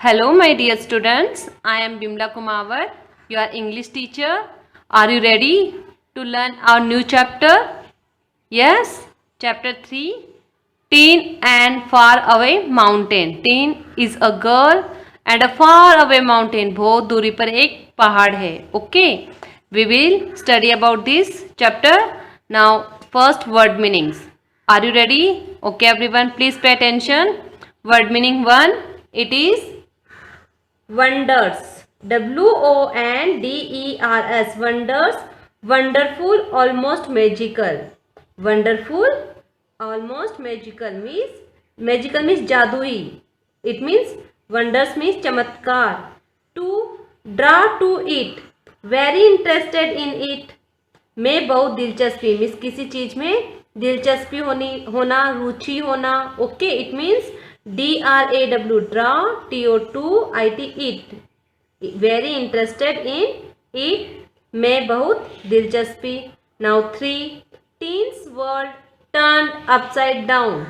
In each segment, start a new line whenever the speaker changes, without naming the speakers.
Hello, my dear students. I am Bimla Kumawar, your English teacher. Are you ready to learn our new chapter? Yes, chapter 3 Teen and Far Away Mountain. Teen is a girl and a far away mountain. बहुत दूरी पर एक पहाड़ है. Okay, we will study about this chapter. Now, first word meanings. Are you ready? Okay, everyone, please pay attention. Word meaning 1. It is wonders. WONDERS. Wonders. Wonderful, almost magical. Wonderful, almost magical means जादुई. It means wonders means चमत्कार. To draw to it. Very interested in it. में बहुत दिलचस्पी means किसी चीज में दिलचस्पी होना रुचि होना. Okay, it means DRAW draw, TO2IT it. Very interested in it में बहुत दिलचस्पी. Now 3. Teens world turn upside down.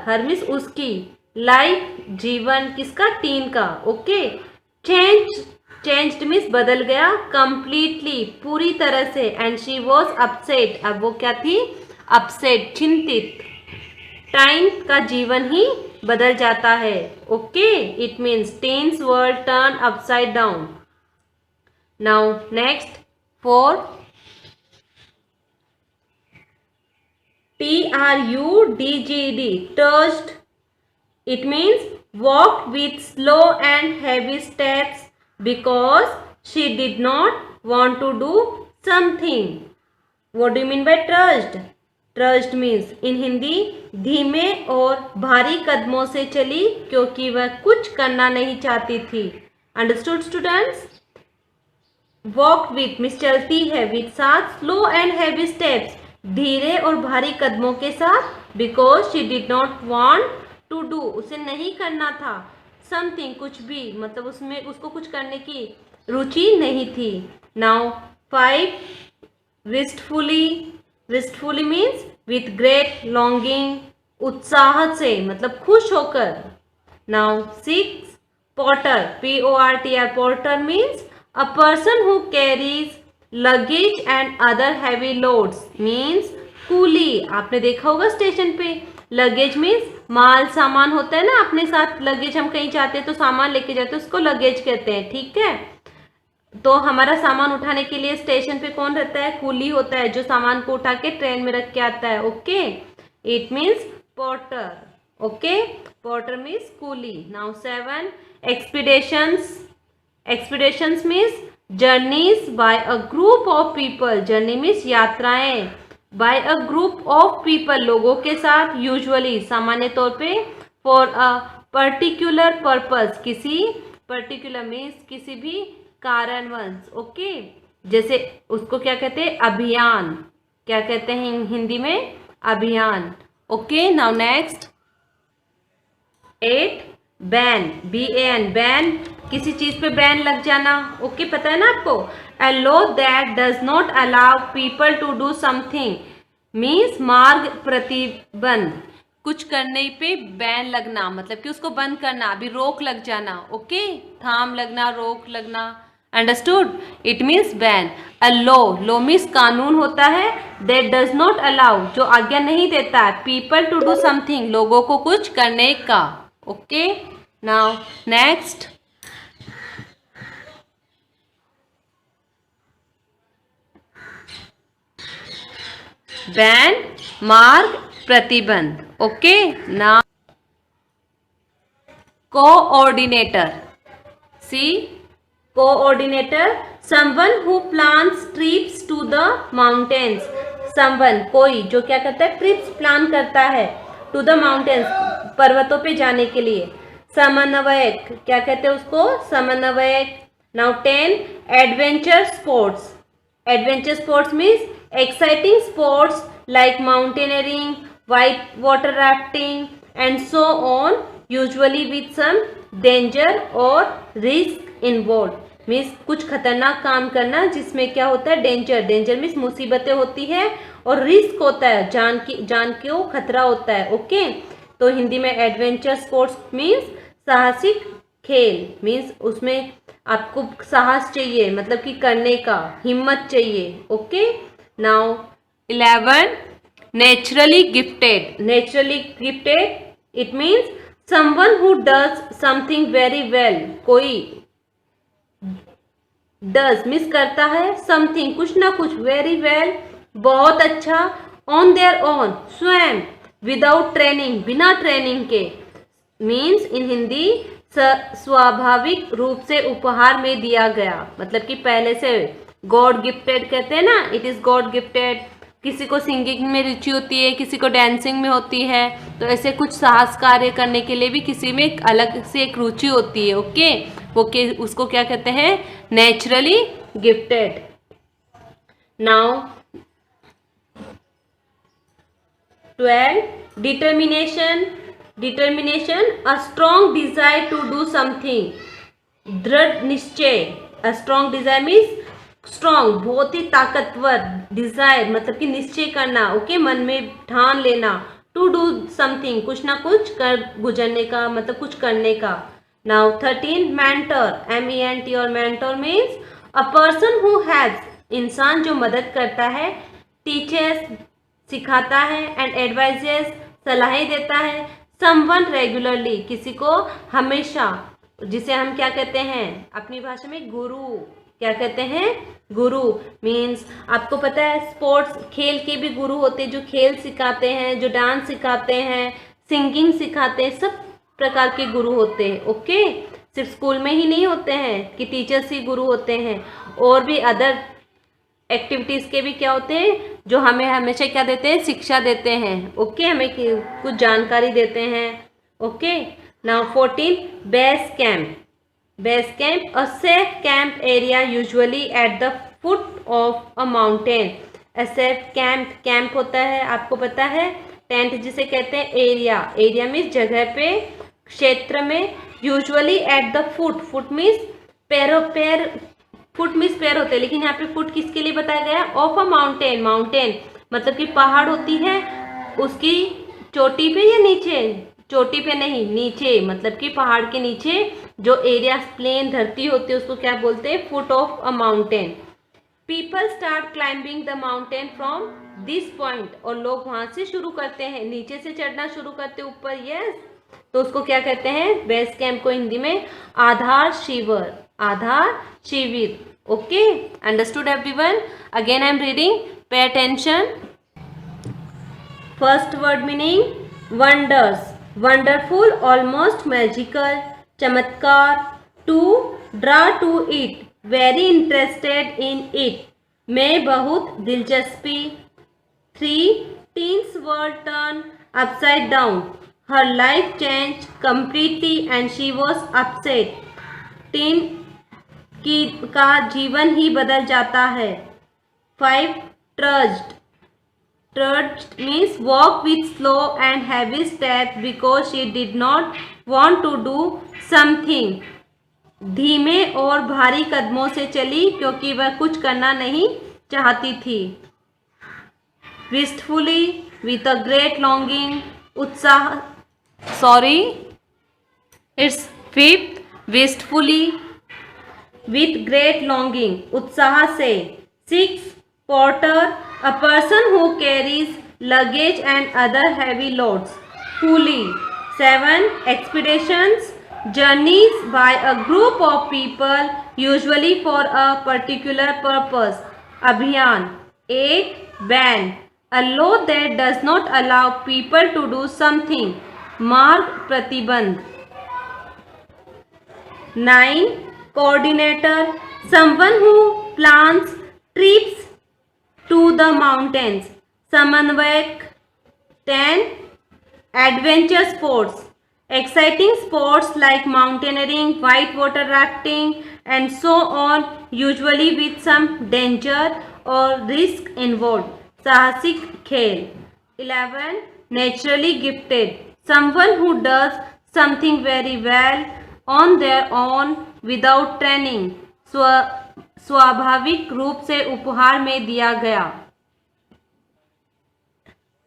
Her means उसकी. लाइफ जीवन किसका? टीन का. ओके. चेंज्ड मीन्स बदल गया. कंप्लीटली पूरी तरह से. And she was upset. अब वो क्या थी? अपसेट, चिंतित. टाइम का जीवन ही बदल जाता है. Okay, it means teens world turn upside down. Now next 4. TRUDGD touched. It means walked with slow and heavy steps because she did not want to do something. What do you mean by trudged? Trudged means in Hindi धीमे और भारी कदमों से चली क्योंकि वह कुछ करना नहीं चाहती थी. Understood students? Walked with means चलती है. with साथ. slow and heavy steps धीरे और भारी कदमों के साथ. because she did not want to do उसे नहीं करना था. something कुछ भी मतलब उसमें उसको कुछ करने की रुचि नहीं थी. now 5. wistfully means with great longing उत्साह से मतलब खुश होकर. now 6. porter porter means a person who carries luggage and other heavy loads means coolie. आपने देखा होगा स्टेशन पे लगेज मीन्स माल सामान होता है ना अपने साथ. लगेज हम कहीं जाते हैं तो सामान लेके जाते हैं उसको लगेज कहते हैं. ठीक है, तो हमारा सामान उठाने के लिए स्टेशन पे कौन रहता है? कूली होता है जो सामान को उठा के ट्रेन में रख के आता है. Okay, it means porter. Okay, porter means कूली. Now 7. Expeditions means journeys by a group of people. Journey means यात्राएं. By a group of people लोगों के साथ. यूजुअली सामान्य तौर पे. फॉर अ पर्टिकुलर पर्पस किसी पर्टिकुलर मीन्स किसी भी कारणवश. ओके, जैसे उसको क्या कहते हैं? अभियान. क्या कहते हैं हिंदी में? अभियान. Okay, now next 8. Ban BAN ban किसी चीज पे बैन लग जाना. ओके, पता है ना आपको? a law that does not allow people to do something means मार्ग प्रतिबंध. कुछ करने पे बैन लगना मतलब कि उसको बंद करना. अभी रोक लग जाना. ओके, थाम लगना, रोक लगना. Understood? It means ban. A law means कानून होता है. दैट डज नॉट अलाउ जो आज्ञा नहीं देता है. पीपल टू डू समथिंग लोगों को कुछ करने का. ओके, नाउ नेक्स्ट बैन मार्ग प्रतिबंध. Okay, now coordinator. Coordinator someone who plans trips to the mountains. Someone कोई जो क्या करता है? ट्रिप्स प्लान करता है. टू द माउंटेन्स पर्वतों पे जाने के लिए. समन्वयक क्या कहते हैं उसको? समन्वयक. Now 10. Adventure sports. Adventure sports means exciting sports like mountaineering, white water rafting and so on, usually with some danger or risk involved. Means कुछ खतरनाक काम करना जिसमें क्या होता है? डेंजर मीन्स मुसीबतें होती है और रिस्क होता है, जान को खतरा होता है. ओके, तो हिंदी में एडवेंचर स्पोर्ट्स मीन्स साहसिक खेल, मीन्स उसमें आपको साहस चाहिए, मतलब कि करने का हिम्मत चाहिए। Okay, now 11 naturally gifted. Naturally gifted it means someone who does something very well. कोई डज मिस करता है, समथिंग कुछ ना कुछ, वेरी वेल बहुत अच्छा, ऑन देयर ओन स्वयं, विदाउट ट्रेनिंग बिना ट्रेनिंग के, मीन्स इन हिंदी स्वाभाविक रूप से उपहार में दिया गया, मतलब कि पहले से गॉड गिफ्टेड कहते हैं ना, इट इज गॉड गिफ्टेड। किसी को सिंगिंग में रुचि होती है, किसी को डांसिंग में होती है, तो ऐसे कुछ साहस कार्य करने के लिए भी किसी में एक अलग से एक रुचि होती है। ओके, वो के उसको क्या कहते हैं, naturally gifted. Now 12 determination. Determination a strong desire to do something. दृढ़ निश्चय, a strong desire means strong बहुत ही ताकतवर, डिजायर मतलब कि निश्चय करना, ओके मन में ठान लेना, टू डू समथिंग कुछ ना कुछ कर गुजरने का, मतलब कुछ करने का। नाउ 13 मेंटर, MENT और mentor means a person who has, इंसान जो मदद करता है, टीचर्स सिखाता है, एंड एडवाइजेस सलाहें देता है, समवन रेगुलरली किसी को हमेशा, जिसे हम क्या कहते हैं अपनी भाषा में गुरु, क्या कहते हैं गुरु। मीन्स आपको पता है स्पोर्ट्स खेल के भी गुरु होते हैं, जो खेल सिखाते हैं, जो डांस सिखाते हैं, सिंगिंग सिखाते हैं, सब प्रकार के गुरु होते हैं। ओके, सिर्फ स्कूल में ही नहीं होते हैं कि टीचर्स ही गुरु होते हैं, और भी अदर एक्टिविटीज के भी क्या होते हैं, जो हमें हमेशा क्या देते हैं, शिक्षा देते हैं। ओके, हमें कुछ जानकारी देते हैं। Okay, now 14 base camp. Base camp a safe camp area usually at the foot of a mountain. A safe camp, camp होता है आपको पता है टेंट जिसे कहते हैं, एरिया, एरिया मीन्स जगह पे, क्षेत्र में, usually at the foot, foot means पैरों, पैर, फुट मीन्स पैर होते हैं, लेकिन यहाँ पे फुट किसके लिए बताया गया, ऑफ अ माउंटेन। माउंटेन मतलब कि पहाड़ होती है, उसकी चोटी पे या नीचे, चोटी पे नहीं नीचे, मतलब कि पहाड़ के नीचे जो एरिया प्लेन धरती होती है उसको क्या बोलते हैं, foot of a mountain. People start climbing the mountain from this point, और लोग वहां से शुरू करते हैं, नीचे से चढ़ना शुरू करते हैं ऊपर, यस, तो उसको क्या कहते हैं, बेस कैंप को हिंदी में आधार शिविर, आधार शिविर। Okay, understood everyone? Again I am reading, pay attention. First word meaning, wonders, wonderful, almost magical, चमत्कार, two, draw to it, very interested in it, में बहुत दिलचस्पी, 3 teens world turn upside down, her life change completely and she was upset, teen का जीवन ही बदल जाता है। 5 trust, trust means walk with slow and heavy step because she did not want to do something, धीमे और भारी कदमों से चली क्योंकि वह कुछ करना नहीं चाहती थी। Wistfully, with a great longing, उत्साह, sorry it's 5th, wistfully, with great longing, उत्साह से। 6 porter, a person who carries luggage and other heavy loads, कूली। 7 expeditions, journeys by a group of people usually for a particular purpose, abhiyan। 8 ban, a law that does not allow people to do something, marg pratibandh। 9 coordinator, someone who plans trips to the mountains, samanvayak। 10 adventure sports, exciting sports like mountaineering, whitewater rafting and so on, usually with some danger or risk involved, साहसिक खेल। 11 naturally gifted, someone who does something very well on their own without training, स्वाभाविक रूप से उपहार में दिया गया।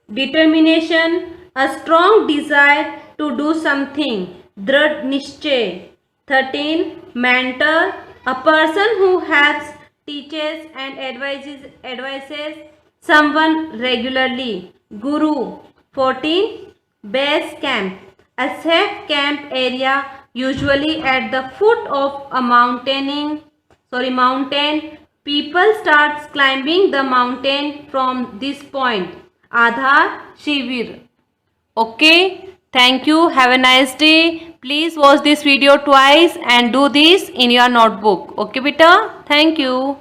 Determination, a strong desire to do something, दृढ़ निश्चय. 13. Mentor, a person who helps, teaches and advises someone regularly, guru. 14. Base camp, a safe camp area usually at the foot of a mountain. People starts climbing the mountain from this point. Aadhar Shivir. Okay, thank you. Have a nice day. Please watch this video twice and do this in your notebook. Okay beta, thank you.